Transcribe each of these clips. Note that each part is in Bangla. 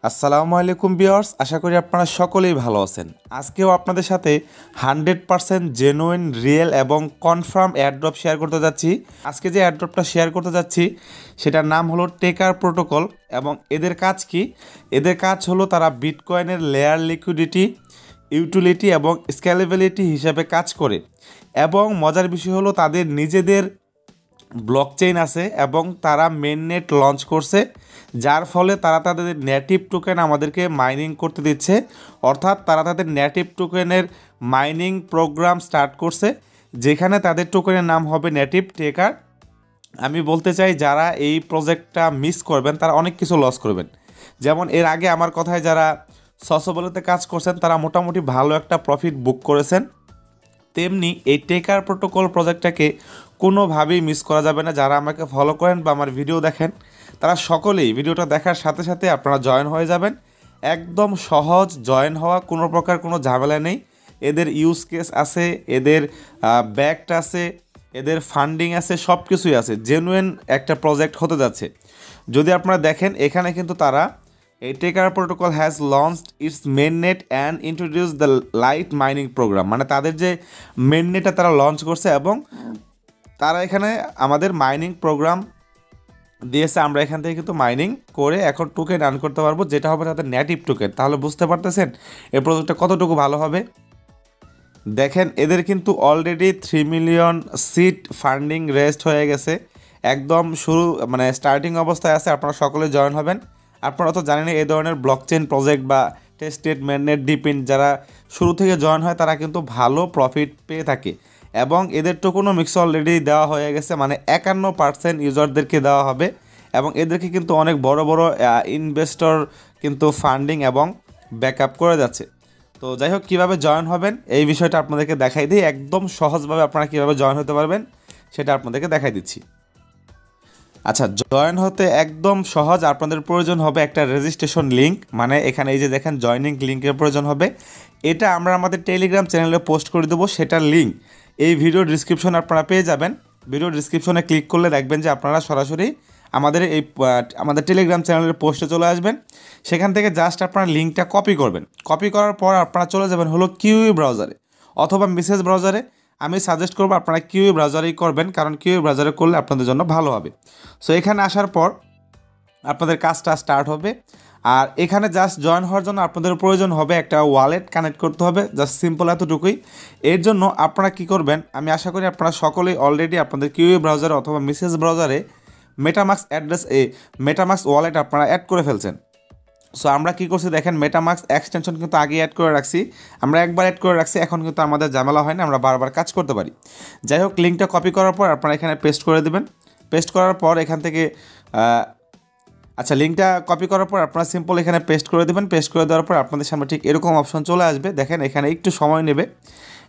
আসসালামু আলাইকুম ভিউয়ার্স, আশা করি আপনারা সকলেই ভালো আছেন। আজকেও আপনাদের সাথে 100% জেনুইন, রিয়েল এবং কনফার্ম এয়ারড্রপ শেয়ার করতে যাচ্ছি। আজকে যে এয়ারড্রপটা শেয়ার করতে যাচ্ছি সেটার নাম হলো টেকার প্রোটোকল। এবং এদের কাজ কি? এদের কাজ হলো তারা বিটকয়েনের লেয়ার লিকুইডিটি, ইউটিলিটি এবং স্কেলেবিলিটি হিসাবে কাজ করে। এবং মজার বিষয় হলো তাদের নিজেদের ব্লকচেইন আছে এবং তারা মেইননেট লঞ্চ করছে, যার ফলে তারা তাদের নেটিভ টোকেন আমাদেরকে মাইনিং করতে দিচ্ছে। অর্থাৎ তারা তাদের নেটিভ টোকেনের মাইনিং প্রোগ্রাম স্টার্ট করছে, যেখানে তাদের টোকেনের নাম হবে নেটিভ টেকার। আমি বলতে চাই, যারা এই প্রজেক্টটা মিস করবেন তারা অনেক কিছু লস করবেন। যেমন এর আগে আমার কথায় যারা সসবলতে কাজ করছেন তারা মোটামুটি ভালো একটা প্রফিট বুক করেছেন। তেমনি এই টেকার প্রোটোকল প্রজেক্টটাকে কোনোভাবেই মিস করা যাবে না। যারা আমাকে ফলো করেন বা আমার ভিডিও দেখেন তারা সকলেই ভিডিওটা দেখার সাথে সাথে আপনারা জয়েন হয়ে যাবেন। একদম সহজ জয়েন হওয়া, কোনো প্রকার কোনো ঝামেলা নেই। এদের ইউজ কেস আছে, এদের ব্যাকড আছে, এদের ফান্ডিং আছে, সব কিছুই আছে। জেনুইন একটা প্রজেক্ট হতে যাচ্ছে। যদি আপনারা দেখেন এখানে কিন্তু তারা এই taker protocol has launched its mainnet and introduce the light mining program, মানে তাদের যে মেইননেটটা তারা লঞ্চ করছে এবং তারা এখানে আমাদের মাইনিং প্রোগ্রাম দিয়েছে। আমরা এখান থেকে কিন্তু মাইনিং করে এখন টোকেন আর্ন করতে পারবো, যেটা হবে তাদের নেটিভ টোকেন। তাহলে বুঝতে পারতেছেন এই প্রজেক্টটা কতটুকু ভালো হবে। দেখেন এদের কিন্তু already 3 million seed funding raised হয়ে গেছে। একদম শুরু, মানে স্টার্টিং অবস্থায় আছে। আপনারা সকলে জয়েন হবেন। আপনারা তো জানেন এই ধরনের ব্লকচেন প্রজেক্ট বা টেস্টেড মেননেট ডিপিন যারা শুরু থেকে জয়েন হয় তারা কিন্তু ভালো প্রফিট পেয়ে থাকে। এবং এদের টোকেনোমিক্স অলরেডি দেওয়া হয়ে গেছে, মানে 51% ইউজারদেরকে দেওয়া হবে। এবং এদেরকে কিন্তু অনেক বড় বড় ইনভেস্টর কিন্তু ফান্ডিং এবং ব্যাকআপ করে যাচ্ছে। তো যাই হোক, কীভাবে জয়েন হবেন এই বিষয়টা আপনাদেরকে দেখাই দিই। একদম সহজভাবে আপনারা কীভাবে জয়েন হতে পারবেন সেটা আপনাদেরকে দেখাই দিচ্ছি। আচ্ছা, জয়েন হতে একদম সহজ। আপনাদের প্রয়োজন হবে একটা রেজিস্ট্রেশন লিঙ্ক, মানে এখানে এই যে দেখেন জয়নিং লিঙ্কের প্রয়োজন হবে। এটা আমরা আমাদের টেলিগ্রাম চ্যানেলে পোস্ট করে দেবো। সেটার লিঙ্ক এই ভিডিও ডিসক্রিপশনে আপনারা পেয়ে যাবেন। ভিডিও ডিসক্রিপশনে ক্লিক করলে দেখবেন যে আপনারা সরাসরি আমাদের টেলিগ্রাম চ্যানেলের পোস্টে চলে আসবেন। সেখান থেকে জাস্ট আপনারা লিঙ্কটা কপি করবেন। কপি করার পর আপনারা চলে যাবেন হলো কিউই ব্রাউজারে অথবা মেসেজ ব্রাউজারে। আমি সাজেস্ট করবো আপনারা কিউই ব্রাউজারেই করবেন, কারণ কিউই ব্রাউজারে করলে আপনাদের জন্য ভালো হবে। সো এখানে আসার পর আপনাদের কাজটা স্টার্ট হবে। আর এখানে জাস্ট জয়েন হওয়ার জন্য আপনাদের প্রয়োজন হবে একটা ওয়ালেট কানেক্ট করতে হবে, জাস্ট সিম্পল এতটুকুই। এর জন্য আপনারা কি করবেন, আমি আশা করি আপনারা সকলেই অলরেডি আপনাদের কিউই ব্রাউজারে অথবা মেসেজ ব্রাউজারে মেটামাস্ক মেটামাস্ক ওয়ালেট আপনারা অ্যাড করে ফেলছেন। সো আমরা কী করছি দেখেন, মেটামাস্ক এক্সটেনশন কিন্তু আগে অ্যাড করে রাখছি। আমরা একবার অ্যাড করে রাখছি, এখন কিন্তু আমাদের ঝামেলা হয় না, আমরা বারবার কাজ করতে পারি। যাই হোক, লিঙ্কটা কপি করার পর আপনারা এখানে পেস্ট করে দেবেন। পেস্ট করার পর এখান থেকে লিঙ্কটা কপি করার পর আপনারা সিম্পল এখানে পেস্ট করে দেবেন। পেস্ট করে দেওয়ার পর আপনাদের সামনে ঠিক এরকম অপশন চলে আসবে। দেখেন এখানে একটু সময় নেবে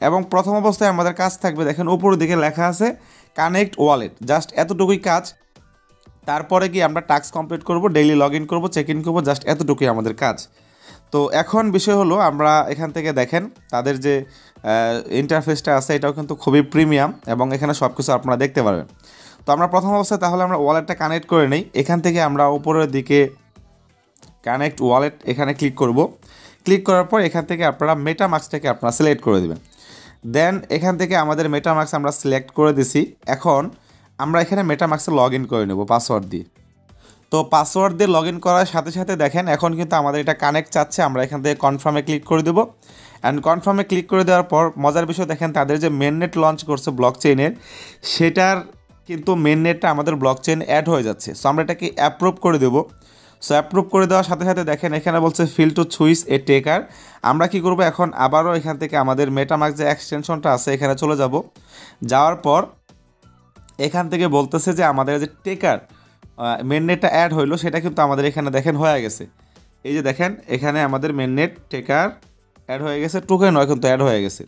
এবং প্রথম অবস্থায় আমাদের কাজ থাকবে, দেখেন উপরের দিকে লেখা আছে কানেক্ট ওয়ালেট। জাস্ট এতটুকুই কাজ। তারপরে কি আমরা টাস্ক কমপ্লিট করব, ডেইলি লগ ইন করবো, চেক ইন করবো, জাস্ট এতটুকুই আমাদের কাজ। তো এখন বিষয় হলো, আমরা এখান থেকে দেখেন তাদের যে ইন্টারফেসটা আছে এটাও কিন্তু খুবই প্রিমিয়াম এবং এখানে সব কিছু আপনারা দেখতে পারবেন। তো আমরা প্রথম অবস্থায় তাহলে আমরা ওয়ালেটটা কানেক্ট করে নিই। এখান থেকে আমরা উপরের দিকে কানেক্ট ওয়ালেট এখানে ক্লিক করব। ক্লিক করার পর এখান থেকে আপনারা মেটামাস্কটাকে আপনারা সিলেক্ট করে দেবেন। দেন এখান থেকে আমাদের মেটামাস্ক আমরা সিলেক্ট করে দিছি। এখন আমরা এখানে মেটামাস্কে লগ ইন করে নেব পাসওয়ার্ড দিয়ে। তো পাসওয়ার্ড দিয়ে লগ ইন করার সাথে সাথে দেখেন এখন কিন্তু আমাদের এটা কানেক্ট চাচ্ছে। আমরা এখান থেকে কনফার্মে ক্লিক করে দেবো। অ্যান্ড কনফার্মে ক্লিক করে দেওয়ার পর মজার বিষয় দেখেন, তাদের যে মেননেট লঞ্চ করছে ব্লকচেইনের, সেটার কিন্তু মেননেটটা আমাদের ব্লকচেইন অ্যাড হয়ে যাচ্ছে। সো আমরা এটাকে অ্যাপ্রুভ করে দেবো। সো অ্যাপ্রুভ করে দেওয়ার সাথে সাথে দেখেন এখানে বলছে ফিল টু চুইস এ টেকার। আমরা কি করব, এখন আবারও এখান থেকে আমাদের মেটামাস্ক যে এক্সটেনশনটা আছে এখানে চলে যাব। যাওয়ার পর এখান থেকে বলতেছে যে আমাদের যে টেকার মেননেটটা অ্যাড হইলো সেটা কিন্তু আমাদের এখানে দেখেন হয়ে গেছে। এই যে দেখেন এখানে আমাদের মেননেট টেকার অ্যাড হয়ে গেছে, টোকেন নয় কিন্তু অ্যাড হয়ে গেছে।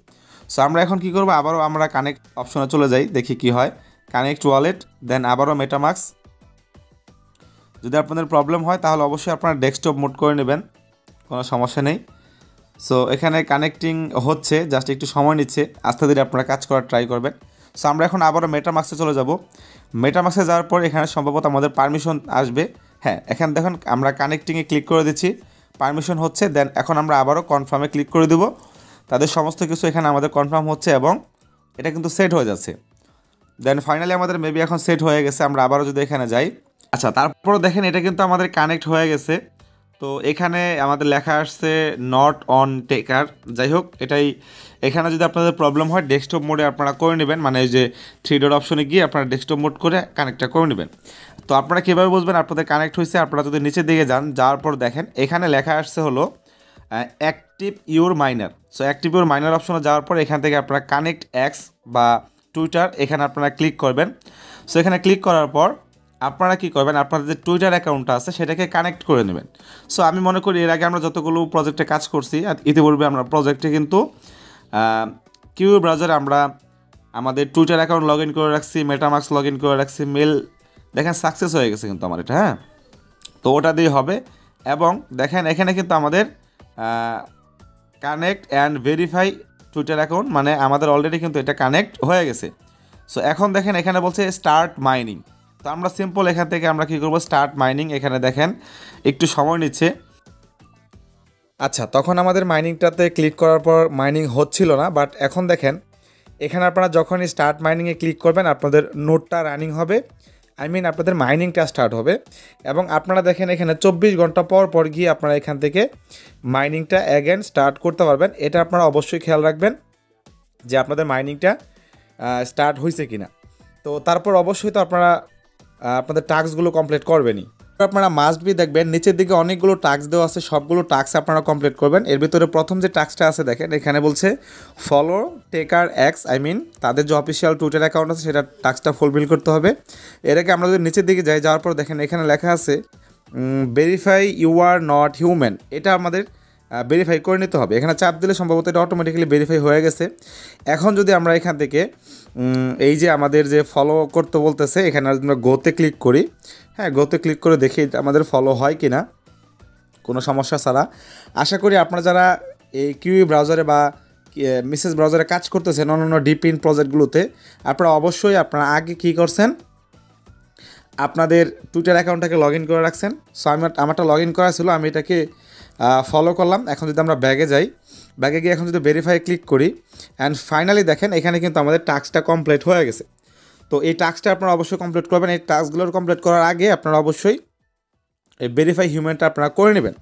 সো আমরা এখন কি করব, আবারও আমরা কানেক্ট অপশনে চলে যাই, দেখি কি হয়। কানেক্ট ওয়ালেট, দেন আবারও মেটামাস্ক। যদি আপনাদের প্রবলেম হয় তাহলে অবশ্যই আপনারা ডেস্কটপ মোড করে নেবেন, কোনো সমস্যা নেই। সো এখানে কানেক্টিং হচ্ছে, জাস্ট একটু সময় নিচ্ছে, আস্তে ধীরে আপনারা কাজ করার ট্রাই করবেন। সো আমরা এখন আবারও মেটামাস্কে চলে যাব। মেটামাস্কে যাওয়ার পর এখানে সম্ভবত আমাদের পারমিশন আসবে। হ্যাঁ, এখানে দেখুন আমরা কানেক্টিংয়ে ক্লিক করে দিচ্ছি। পারমিশন হচ্ছে। দেন এখন আমরা আবারও কনফার্মে ক্লিক করে দেব। তাদের সমস্ত কিছু এখানে আমাদের কনফার্ম হচ্ছে এবং এটা কিন্তু সেট হয়ে যাচ্ছে। দেন ফাইনালি আমাদের মেবি এখন সেট হয়ে গেছে। আমরা আবারও যদি এখানে যাই, আচ্ছা তারপরও দেখেন এটা কিন্তু আমাদের কানেক্ট হয়ে গেছে। তো এখানে আমাদের লেখা আসছে নট অন টেকার। যাই হোক, এখানে যদি আপনাদের প্রবলেম হয় ডেস্কটপ মোডে আপনারা করে নেবেন, মানে এই যে 3 ডট অপশনে গিয়ে আপনারা ডেস্কটপ মোড করে কানেক্টটা করে নেবেন। তো আপনারা কীভাবে বুঝবেন আপনাদের কানেক্ট হয়েছে? আপনারা যদি নিচের দিকে যান, যাওয়ার পর দেখেন এখানে লেখা আসছে হলো active your minor. So active your minor অপশনে যাওয়ার পর এখান থেকে আপনারা কানেক্ট এক্স বা টুইটার এখানে আপনারা ক্লিক করবেন। সো এখানে ক্লিক করার পর আপনারা কী করবেন, আপনাদের যে টুইটার অ্যাকাউন্টটা আছে সেটাকে কানেক্ট করে নেবেন। সো আমি মনে করি এর আগে আমরা যতগুলো প্রজেক্টে কাজ করছি, ইতিপূর্বে আমরা প্রজেক্টে কিন্তু কিউ ব্রাউজারে আমরা আমাদের টুইটার অ্যাকাউন্ট লগ ইন করে রাখছি, মেটামাস্ক লগ ইন করে রাখছি, মেল দেখেন সাকসেস হয়ে গেছে কিন্তু আমার এটা। হ্যাঁ, তো ওটা দিয়ে হবে। এবং দেখেন এখানে কিন্তু আমাদের connect and verify Twitter account, মানে আমাদের অলরেডি কিন্তু এটা কানেক্ট হয়ে গেছে। সো এখন দেখেন এখানে বলছে স্টার্ট মাইনিং। তো আমরা সিম্পল এখান থেকে আমরা কী করবো, স্টার্ট মাইনিং। এখানে দেখেন একটু সময় নিচ্ছে। আচ্ছা, তখন আমাদের মাইনিংটাতে ক্লিক করার পর মাইনিং হচ্ছিল না, বাট এখন দেখেন এখানে আপনারা যখনই স্টার্ট মাইনিংয়ে ক্লিক করবেন আপনাদের নোটটা রানিং হবে, আপনাদের মাইনিংটা স্টার্ট হবে। এবং আপনারা দেখেন এখানে 24 ঘন্টা পর পর গিয়ে আপনারা এখান থেকে মাইনিংটা অ্যাগেন স্টার্ট করতে পারবেন। এটা আপনারা অবশ্যই খেয়াল রাখবেন যে আপনাদের মাইনিংটা স্টার্ট হয়েছে কিনা। তো তারপর অবশ্যই তো আপনারা আপনাদের টাস্কগুলো কমপ্লিট করবেনই। আপনারা মাস্ট বি দেখবেন নিচের দিকে অনেকগুলো টাস্ক দেওয়া আছে, সবগুলো টাস্ক আপনারা কমপ্লিট করবেন। এর ভিতরে প্রথম যে টাস্কটা আছে দেখেন এখানে বলছে ফলো টেকার এক্স, তাদের যে অফিসিয়াল টুইটার অ্যাকাউন্ট আছে সেটা টাস্কটা ফুলফিল করতে হবে। এর আগে আমরা যদি নিচের দিকে যাই, যাওয়ার পর দেখেন এখানে লেখা আছে verify you are not human. এটা আমাদের ভেরিফাই করে নিতে হবে। এখানে চাপ দিলে সম্ভবত এটা অটোমেটিক্যালি ভেরিফাই হয়ে গেছে। এখন যদি আমরা এখান থেকে এই যে আমাদের যে ফলো করতে বলতেছে এখানে আমরা গোতে ক্লিক করি। হ্যাঁ, গোতে ক্লিক করে দেখি আমাদের ফলো হয় কি না কোনো সমস্যা ছাড়া। আশা করি আপনারা যারা এই কিউই ব্রাউজারে বা মিসেস ব্রাউজারে কাজ করতেছেন অন্যান্য ডিপিন প্রজেক্টগুলোতে, আপনারা অবশ্যই আপনারা আগে কী করছেন, আপনাদের টুইটার অ্যাকাউন্টটাকে লগ ইন করে রাখছেন। সো আমারটা লগ ইন করা ছিল, আমি এটাকে ফলো করলাম। এখন যদি আমরা ব্যাগে যাই, ব্যাগে গিয়ে এখন যদি ভেরিফাই ক্লিক করি অ্যান্ড ফাইনালি দেখেন এখানে কিন্তু আমাদের টাস্কটা কমপ্লিট হয়ে গেছে। তো এই টাস্কটা আপনারা অবশ্যই কমপ্লিট করবেন। এই টাস্কগুলোর কমপ্লিট করার আগে আপনারা অবশ্যই এই ভেরিফাই হিউম্যানটা আপনারা করে নেবেন।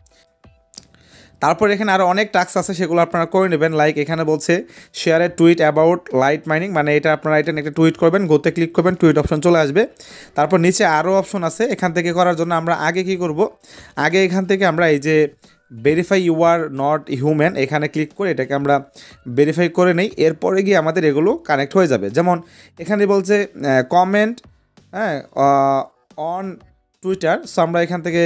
তারপর এখানে আরও অনেক টাস্ক আছে, সেগুলো আপনারা করে নেবেন। লাইক এখানে বলছে share A tweet about light mining, মানে এটা আপনারা এটা একটা টুইট করবেন, গোতে ক্লিক করবেন, টুইট অপশন চলে আসবে। তারপর নিচে আরও অপশন আছে, এখান থেকে করার জন্য আমরা আগে কি করব, আগে এখান থেকে আমরা এই যে verify you are not human এখানে ক্লিক করে এটাকে আমরা ভেরিফাই করে নেই। এরপরে গিয়ে আমাদের এগুলো কানেক্ট হয়ে যাবে। যেমন এখানে বলছে কমেন্ট অন টুইটার। সো আমরা এখান থেকে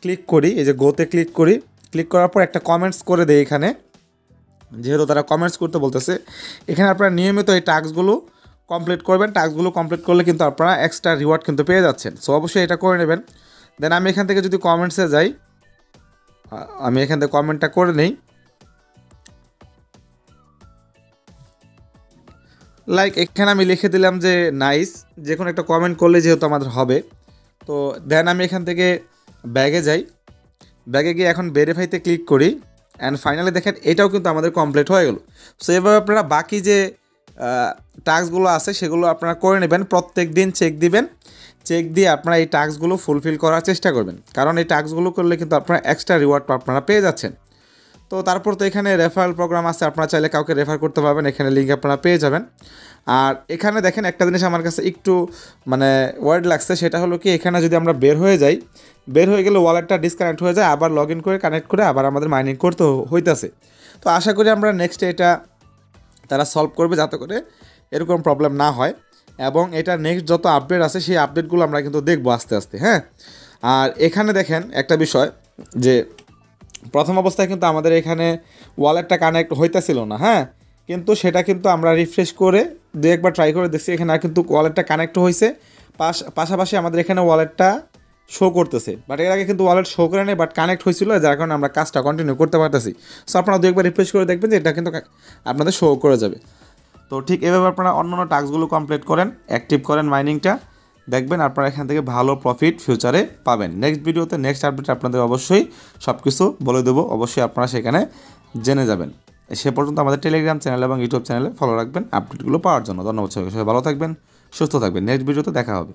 ক্লিক করি, এই যে গোতে ক্লিক করি, ক্লিক করার পর একটা কমেন্টস করে দেয়। এখানে যেহেতু তারা কমেন্টস করতে বলতেছে, এখানে আপনারা নিয়মিত এই টাস্কগুলো কমপ্লিট করবেন। টাস্কগুলো কমপ্লিট করলে কিন্তু আপনারা এক্সট্রা রিওয়ার্ড কিন্তু পেয়ে যাচ্ছেন। সো অবশ্যই এটা করে নেবেন। দেন আমি এখান থেকে যদি কমেন্টসে যাই, আমি এখান থেকে কমেন্টটা করে নেই। লাইক এখানে আমি লিখে দিলাম যে নাইস, যে কোনো একটা কমেন্ট করলে যেহেতু আমাদের হবে। তো দেন আমি এখান থেকে ব্যাগে যাই, ব্যাগে গিয়ে এখন ভেরিফাইতে ক্লিক করি অ্যান্ড ফাইনালি দেখেন এটাও কিন্তু আমাদের কমপ্লিট হয়ে গেল। সো এভাবে আপনারা বাকি যে টাস্কগুলো আছে সেগুলো আপনারা করে নেবেন। প্রত্যেক দিন চেক দিবেন, চেক দিয়ে আপনারা এই টাস্কগুলো ফুলফিল করার চেষ্টা করবেন, কারণ এই টাস্কগুলো করলে কিন্তু আপনারা এক্সট্রা রিওয়ার্ড আপনারা পেয়ে যাচ্ছেন। তো তারপর তো এখানে রেফারেল প্রোগ্রাম আছে, আপনারা চাইলে কাউকে রেফার করতে পারবেন, এখানে লিঙ্ক আপনারা পেয়ে যাবেন। আর এখানে দেখেন একটা জিনিস আমার কাছে একটু মানে ওয়ার্ড লাগছে, সেটা হলো কি এখানে যদি আমরা বের হয়ে যাই, বের হয়ে গেলে ওয়ালেটটা ডিসকানেক্ট হয়ে যায়, আবার লগ ইন করে কানেক্ট করে আবার আমাদের মাইনিং করতে হইতেছে। তো আশা করি আমরা নেক্সট এটা তারা সলভ করবে যাতে করে এরকম প্রবলেম না হয়। এবং এটা নেক্সট যত আপডেট আছে সেই আপডেটগুলো আমরা কিন্তু দেখবো আস্তে আস্তে। হ্যাঁ, আর এখানে দেখেন একটা বিষয় যে প্রথম অবস্থায় কিন্তু আমাদের এখানে ওয়ালেটটা কানেক্ট হইতেছিল না। হ্যাঁ, কিন্তু সেটা কিন্তু আমরা রিফ্রেশ করে একবার ট্রাই করে দেখছি, এখানে কিন্তু ওয়ালেটটা কানেক্ট হয়েছে, পাশাপাশি আমাদের এখানে ওয়ালেটটা শো করতেছে। বাট এর আগে কিন্তু ওয়ালেট শো করে নেই, বাট কানেক্ট হয়েছিল, যার কারণে আমরা কাজটা কন্টিনিউ করতে পারতেছি। সো আপনারা একবার রিফ্রেশ করে দেখবেন যে এটা কিন্তু আপনাদের শো করে যাবে। তো ঠিক এভাবে আপনারা অন্যান্য টাস্কগুলো কমপ্লিট করেন, অ্যাক্টিভ করেন মাইনিংটা। দেখবেন আপনারা এখান থেকে ভালো প্রফিট ফিউচারে পাবেন। নেক্সট ভিডিওতে নেক্সট আপডেট আপনাদের অবশ্যই সব কিছু বলে দেবো, অবশ্যই আপনারা সেখানে জেনে যাবেন। সে পর্যন্ত আমাদের টেলিগ্রাম চ্যানেল এবং ইউটিউব চ্যানেলে ফলো রাখবেন আপডেটগুলো পাওয়ার জন্য। ধন্যবাদ সবাইকে, সবাই ভালো থাকবেন, সুস্থ থাকবেন। নেক্সট ভিডিওতে দেখা হবে।